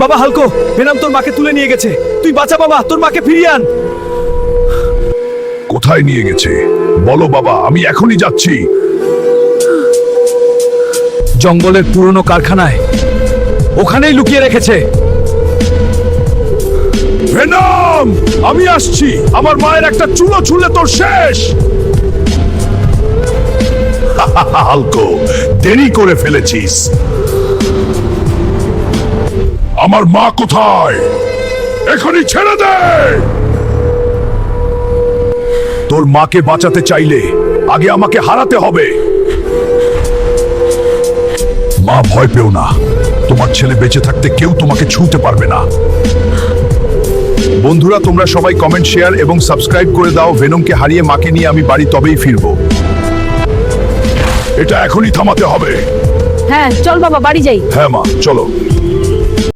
বাবা হালকো, ভেনাম তোর মাকে তুলে নিয়ে গেছে। তুই বাঁচা বাবা, তোর মাকে ফিরিয়ে আন। কোথায় নিয়ে গেছে বলো বাবা, আমি এখনই যাচ্ছি। জঙ্গলের পুরনো কারখানায়, ওখানেই লুকিয়ে রেখেছে। ভেনম, আমি আসছি। আমার মায়ের একটা চুলো ছুঁলে তোর শেষ। হালকো, দেরি করে ফেলেছিস। আমার মা কোথায়? এখনই ছেড়ে দে। তোর মাকে বাঁচাতে চাইলে আগে আমাকে হারাতে হবে। মা, ভয় পেও না, তোমার ছেলে বেঁচে থাকতে কেউ তোমাকে ছুঁতে পারবে না। বন্ধুরা, তোমরা সবাই কমেন্ট, শেয়ার এবং সাবস্ক্রাইব করে দাও। ভেনমকে হারিয়ে মাকে নিয়ে আমি বাড়ি তবেই ফিরবো। এটা এখনই থামাতে হবে। হ্যাঁ চল বাবা, বাড়ি যাই। হ্যাঁ মা, চলো।